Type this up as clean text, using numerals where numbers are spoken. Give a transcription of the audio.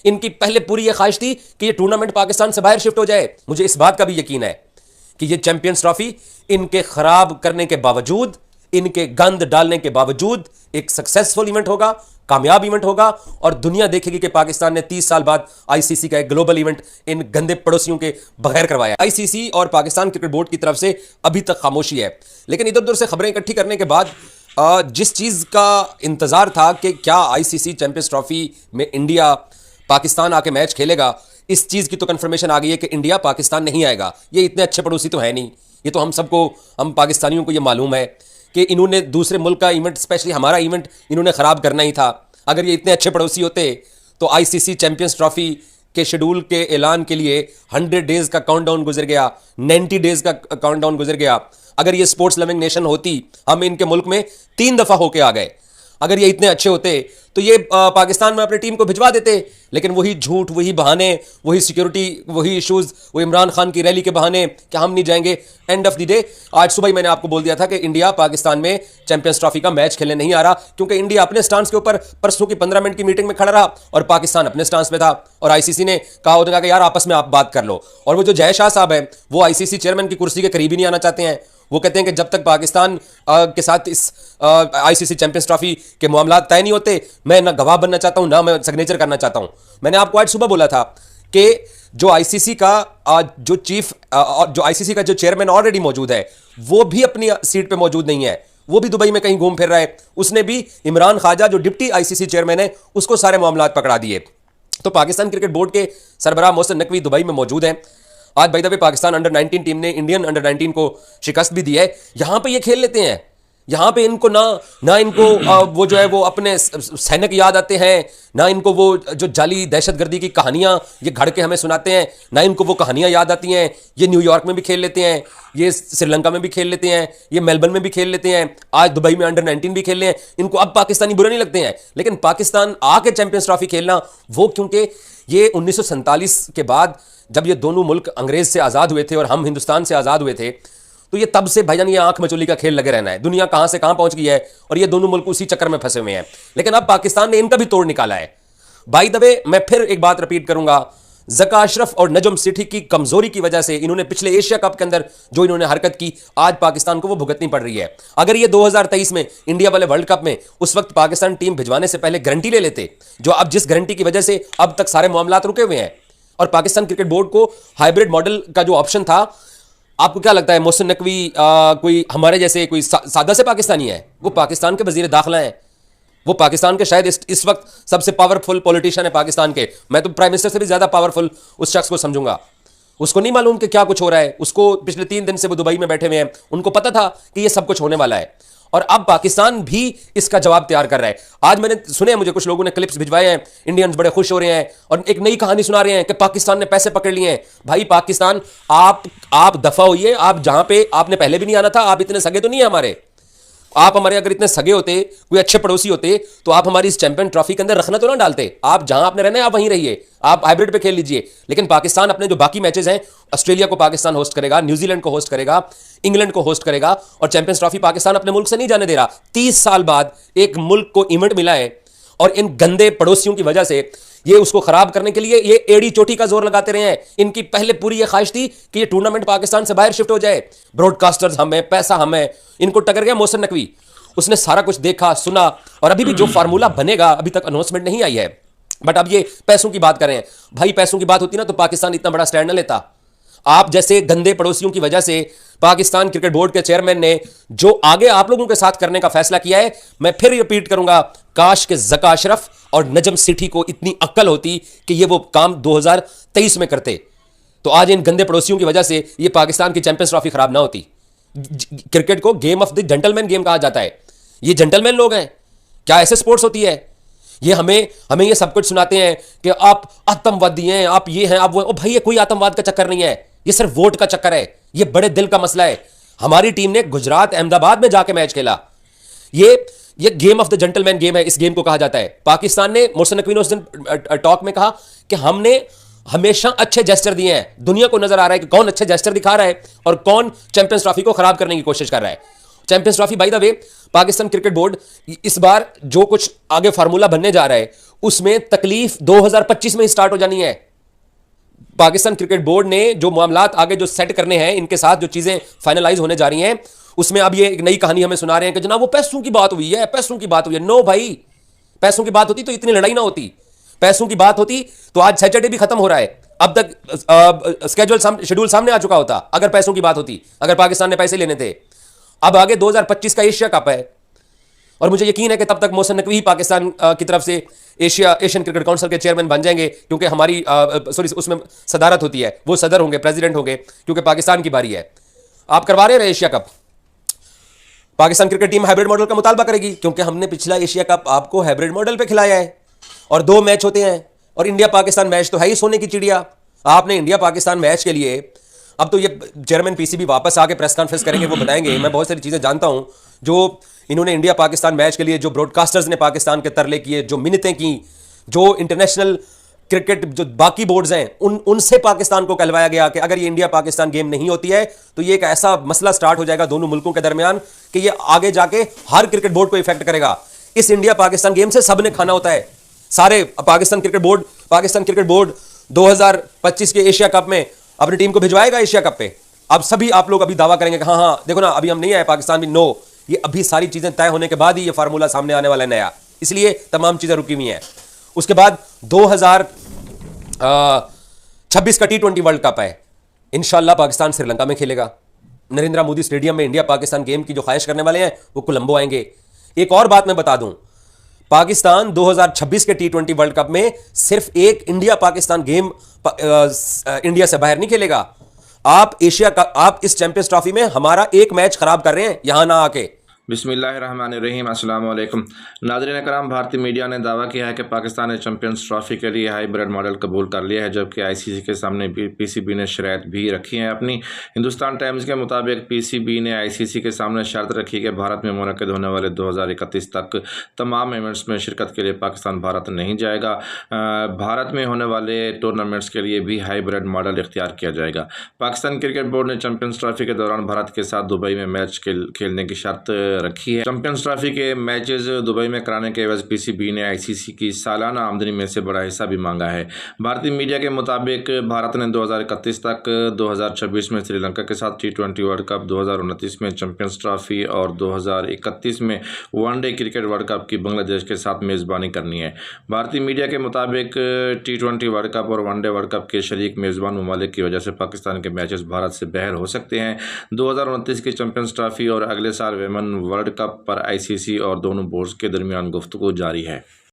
इनकी पहले पूरी ये ख्वाहिश थी कि ये टूर्नामेंट पाकिस्तान से बाहर शिफ्ट हो जाए। मुझे इस बात का भी यकीन है कि ये चैंपियंस ट्रॉफी इनके खराब करने के बावजूद, इनके गंद डालने के बावजूद एक सक्सेसफुल इवेंट होगा, कामयाब इवेंट होगा, और दुनिया देखेगी कि पाकिस्तान ने 30 साल बाद आईसीसी का एक ग्लोबल इवेंट इन गंदे पड़ोसियों के बगैर करवाया। आईसीसी और पाकिस्तान क्रिकेट बोर्ड की तरफ से अभी तक खामोशी है, लेकिन इधर उधर से खबरें इकट्ठी करने के बाद जिस चीज़ का इंतजार था कि क्या आईसीसी चैंपियंस ट्रॉफी में इंडिया पाकिस्तान आके मैच खेलेगा, इस चीज़ की तो कंफर्मेशन आ गई है कि इंडिया पाकिस्तान नहीं आएगा। ये इतने अच्छे पड़ोसी तो है नहीं, ये तो हम सबको, हम पाकिस्तानियों को ये मालूम है कि इन्होंने दूसरे मुल्क का इवेंट, स्पेशली हमारा इवेंट, इन्होंने ख़राब करना ही था। अगर ये इतने अच्छे पड़ोसी होते तो आईसीसी चैंपियंस ट्रॉफी के शेड्यूल के ऐलान के लिए 100 डेज़ का काउंटडाउन गुजर गया, 90 डेज़ का काउंटडाउन गुजर गया। अगर ये स्पोर्ट्स लविंग नेशन होती, हम इनके मुल्क में 3 दफ़ा होके आ गए। अगर ये इतने अच्छे होते तो ये पाकिस्तान में अपनी टीम को भिजवा देते, लेकिन वही झूठ, वही बहाने, वही सिक्योरिटी, वही इश्यूज़, वो इमरान खान की रैली के बहाने कि हम नहीं जाएंगे। एंड ऑफ द डे आज सुबह ही मैंने आपको बोल दिया था कि इंडिया पाकिस्तान में चैंपियंस ट्रॉफी का मैच खेलने नहीं आ रहा, क्योंकि इंडिया अपने स्टांस के ऊपर परसों की 15 मिनट की मीटिंग में खड़ा रहा और पाकिस्तान अपने स्टांस पे था। और आईसीसी ने कहा होगा कि यार आपस में आप बात कर लो। और वो जो जय शाह साहब हैं, वो आईसीसी चेयरमैन की कुर्सी के करीब ही नहीं आना चाहते हैं। वो कहते हैं कि जब तक पाकिस्तान के साथ इस आईसीसी चैंपियंस ट्रॉफी के मामला तय नहीं होते, मैं ना गवाह बनना चाहता हूं, ना मैं सिग्नेचर करना चाहता हूं। मैंने आपको आज सुबह बोला था कि जो आईसीसी का जो आईसीसी का जो चेयरमैन ऑलरेडी मौजूद है, वो भी अपनी सीट पे मौजूद नहीं है, वो भी दुबई में कहीं घूम फिर रहा है। उसने भी इमरान ख्वाजा जो डिप्टी आईसीसी चेयरमैन है, उसको सारे मामला पकड़ा दिए। तो पाकिस्तान क्रिकेट बोर्ड के सरबराह मोहसिन नकवी दुबई में मौजूद हैं। आज by the way Pakistan under 19 team ने इंडियन अंडर 19 को शिकस्त भी दी है। यहां पे ये खेल लेते हैं, यहां पे इनको ना इनको वो जो है वो अपने सैनिक याद आते हैं, ना इनको वो जो जाली दहशतगर्दी की कहानियां ये घड़ के हमें सुनाते हैं, ना इनको वो कहानियां याद आती हैं। ये न्यूयॉर्क में भी खेल लेते हैं, ये श्रीलंका में भी खेल लेते हैं, ये मेलबर्न में भी खेल लेते हैं, आज दुबई में अंडर 19 भी खेल रहे हैं। इनको अब पाकिस्तानी बुरे नहीं लगते हैं, लेकिन पाकिस्तान आके चैंपियंस ट्रॉफी खेलना, वो क्योंकि ये 1947 के बाद जब ये दोनों मुल्क अंग्रेज से आज़ाद हुए थे और हम हिंदुस्तान से आज़ाद हुए थे, तो ये तब से भाईजान ये आंख मचोली का खेल लगे रहना है। दुनिया कहां से कहां पहुंच गई है और ये दोनों मुल्क उसी चक्कर में फंसे हुए हैं। लेकिन अब पाकिस्तान ने इनका भी तोड़ निकाला है। बाय द वे मैं फिर एक बात रिपीट करूंगा, ज़का अशरफ और नजम सेठी की कमजोरी की वजह से इन्होंने पिछले एशिया कप के अंदर जो इन्होंने हरकत की, आज पाकिस्तान को वो भुगतनी पड़ रही है। अगर ये 2023 में इंडिया वाले वर्ल्ड कप में उस वक्त पाकिस्तान टीम भिजवाने से पहले गारंटी ले लेते, जो अब जिस गारंटी की वजह से अब तक सारे मामला रुके हुए हैं, और पाकिस्तान क्रिकेट बोर्ड को हाइब्रिड मॉडल का जो ऑप्शन था, आपको क्या लगता है मोहसिन नकवी कोई हमारे जैसे कोई सादा से पाकिस्तानी है? वो पाकिस्तान के वजीर दाखिला हैं, वो पाकिस्तान के शायद इस वक्त सबसे पावरफुल पॉलिटिशियन है पाकिस्तान के। मैं तो प्राइम मिनिस्टर से भी ज्यादा पावरफुल उस शख्स को समझूंगा। उसको नहीं मालूम कि क्या कुछ हो रहा है। उसको पिछले 3 दिन से वो दुबई में बैठे हुए हैं, उनको पता था कि ये सब कुछ होने वाला है, और अब पाकिस्तान भी इसका जवाब तैयार कर रहा है। आज मैंने सुने, मुझे कुछ लोगों ने क्लिप्स भिजवाए हैं, इंडियंस बड़े खुश हो रहे हैं और एक नई कहानी सुना रहे हैं कि पाकिस्तान ने पैसे पकड़ लिए हैं। भाई पाकिस्तान, आप दफा होइए, आप जहां पे आपने पहले भी नहीं आना था, आप इतने सगे तो नहीं है हमारे। आप हमारे अगर इतने सगे होते, कोई अच्छे पड़ोसी होते, तो आप हमारी इस चैंपियन ट्रॉफी के अंदर रखना तो ना डालते। आप जहां आपने रहना है आप वहीं रहिए, आप हाइब्रिड पे खेल लीजिए। लेकिन पाकिस्तान अपने जो बाकी मैचेस हैं, ऑस्ट्रेलिया को पाकिस्तान होस्ट करेगा, न्यूजीलैंड को होस्ट करेगा, इंग्लैंड को होस्ट करेगा, और चैंपियंस ट्रॉफी पाकिस्तान अपने मुल्क से नहीं जाने दे रहा। 30 साल बाद एक मुल्क को इवेंट मिला है, और इन गंदे पड़ोसियों की वजह से ये उसको खराब करने के लिए ये एड़ी चोटी का जोर लगाते रहे हैं। इनकी पहले पूरी ये ख्वाहिश थी कि ये टूर्नामेंट पाकिस्तान से बाहर शिफ्ट हो जाए। ब्रॉडकास्टर्स हमें, पैसा हमें, इनको टकर गया मोहसिन नकवी। उसने सारा कुछ देखा, सुना, और अभी भी जो फार्मूला बनेगा, अभी तक अनाउंसमेंट नहीं आई है, बट अब ये पैसों की बात कर रहे हैं। भाई पैसों की बात होती ना तो पाकिस्तान इतना बड़ा स्टैंड न लेता। आप जैसे गंदे पड़ोसियों की वजह से पाकिस्तान क्रिकेट बोर्ड के चेयरमैन ने जो आगे आप लोगों के साथ करने का फैसला किया है, मैं फिर रिपीट करूंगा, काश के ज़का अशरफ और नजम सेठी को इतनी अक्ल होती कि ये वो काम 2023 में करते, तो आज इन गंदे पड़ोसियों की वजह से ये पाकिस्तान की चैंपियंस ट्रॉफी खराब ना होती। क्रिकेट को game of the gentleman game कहा जाता है। ये जेंटलमैन लोग हैं क्या? ऐसे स्पोर्ट्स होती है? ये हमें ये सब कुछ सुनाते हैं कि आप आतंकवादी हैं, आप ये हैं, आप वो। ओ भाई, ये कोई आतंकवाद का चक्कर नहीं है, ये सिर्फ वोट का चक्कर है। ये बड़े दिल का मसला है। हमारी टीम ने गुजरात अहमदाबाद में जाके मैच खेला। ये game of the gentleman game है, इस गेम को कहा जाता है। पाकिस्तान ने, मोहसिन नकवी ने उस दिन टॉक में कहा कि हमने हमेशा अच्छे जेस्चर दिए हैं। दुनिया को नजर आ रहा है कि कौन अच्छे जेस्चर दिखा रहा है और कौन चैंपियंस ट्रॉफी को खराब करने की कोशिश कर रहा है। Champions trophy by the way Pakistan cricket board इस बार जो कुछ आगे फार्मूला बनने जा रहा है उसमें तकलीफ 2025 में ही स्टार्ट हो जानी है। पाकिस्तान क्रिकेट बोर्ड ने जो मामलात आगे जो सेट करने हैं, इनके साथ जो चीजें फाइनलाइज होने जा रही हैं, उसमें अब ये एक नई कहानी हमें सुना रहे हैं कि जनाब वो पैसों की बात हुई है, पैसों की बात हुई है। नो भाई, पैसों की बात होती तो इतनी लड़ाई ना होती। पैसों की बात होती तो आज सैटरडे भी खत्म हो रहा है, अब तक शेड्यूल सामने आ चुका होता अगर पैसों की बात होती, अगर पाकिस्तान ने पैसे लेने थे। अब आगे 2025 का एशिया कप है और मुझे यकीन है कि तब तक मोहसिन नकवी ही पाकिस्तान की तरफ से एशियन क्रिकेट काउंसिल के चेयरमैन बन जाएंगे, क्योंकि हमारी उसमें सदारत होती है, वो सदर होंगे, प्रेसिडेंट होंगे, क्योंकि पाकिस्तान की बारी है। आप करवा रहे हैं Asia cup, Pakistan cricket team hybrid model का मुतालबा करेगी, क्योंकि हमने पिछला एशिया कप आपको हाइब्रिड मॉडल पे खिलाया है और 2 मैच होते हैं और इंडिया पाकिस्तान मैच तो है ही सोने की चिड़िया। आपने इंडिया पाकिस्तान मैच के लिए, अब तो ये चेयरमैन पीसीबी वापस आके प्रेस कॉन्फ्रेंस करेंगे, वो बताएंगे। मैं बहुत सारी चीजें जानता हूं जो इन्होंने इंडिया पाकिस्तान मैच के लिए, जो ब्रॉडकास्टर्स ने पाकिस्तान के तरले किए, जो मिन्नतें की, जो इंटरनेशनल क्रिकेट जो बाकी बोर्ड्स हैं उनसे पाकिस्तान को कहलवाया गया कि अगर ये इंडिया पाकिस्तान गेम नहीं होती है तो ये एक ऐसा मसला स्टार्ट हो जाएगा दोनों मुल्कों के दरमियान कि ये आगे जाके हर क्रिकेट बोर्ड को इफेक्ट करेगा। इस इंडिया पाकिस्तान गेम से सबने खाना होता है, सारे पाकिस्तान क्रिकेट बोर्ड 2025 के एशिया कप में अपनी टीम को भिजवाएगा एशिया कप पे। अब सभी आप लोग अभी दावा करेंगे कि हाँ हाँ देखो ना अभी हम नहीं आए, पाकिस्तान भी नो। ये अभी सारी चीजें तय होने के बाद ही ये फार्मूला सामने आने वाला है नया, इसलिए तमाम चीजें रुकी हुई हैं। उसके बाद 2026 का T20 वर्ल्ड कप है, इंशाल्लाह पाकिस्तान श्रीलंका में खेलेगा। नरेंद्र मोदी स्टेडियम में इंडिया पाकिस्तान गेम की जो ख्वाहिश करने वाले हैं वो कोलंबो आएंगे। एक और बात मैं बता दूं, पाकिस्तान 2026 के T20 वर्ल्ड कप में सिर्फ एक इंडिया पाकिस्तान गेम इंडिया से बाहर नहीं खेलेगा। आप इस चैंपियंस ट्रॉफी में हमारा एक मैच खराब कर रहे हैं यहां ना आके। बिस्मिल्लाहिर्रहमानिर्रहीम, अस्सलाम वालेकुम। नाज़रीन कराम, भारतीय मीडिया ने दावा किया है कि पाकिस्तान ने चैंपियंस ट्रॉफी के लिए हाइब्रिड मॉडल कबूल कर लिया है, जबकि आईसीसी के सामने पीसीबी ने शर्त भी रखी है अपनी। हिंदुस्तान टाइम्स के मुताबिक पीसीबी ने आईसीसी के सामने शर्त रखी कि भारत में मुनक्किद होने वाले 2031 तक तमाम इवेंट्स में शिरकत के लिए पाकिस्तान भारत नहीं जाएगा। भारत में होने वाले टूर्नामेंट्स के लिए भी हाइब्रिड मॉडल इख्तियार किया जाएगा। पाकिस्तान क्रिकेट बोर्ड ने चैंपियंस ट्रॉफी के दौरान भारत के साथ दुबई में मैच खेलने की शर्त रखी है। चैंपियंस ट्रॉफी के मैचेस दुबई में कराने के एवज पीसीबी ने आईसीसी की सालाना आमदनी में से बड़ा हिस्सा भी मांगा है। भारतीय मीडिया के मुताबिक भारत ने 2031 तक 2026 में श्रीलंका के साथ T20 वर्ल्ड कप, 2029 में चैंपियंस ट्रॉफी और 2031 में वनडे क्रिकेट वर्ल्ड कप की बांग्लादेश के साथ मेज़बानी करनी है। भारतीय मीडिया के मुताबिक T20 वर्ल्ड कप और वनडे वर्ल्ड कप के शरीक मेज़बान ममालिक की वजह से पाकिस्तान के मैचेस भारत से बाहर हो सकते हैं। 2029 की चैंपियंस ट्रॉफी और अगले साल वेमन वर्ल्ड कप पर आईसीसी और दोनों बोर्ड्स के दरमियान गुफ्तगू जारी है।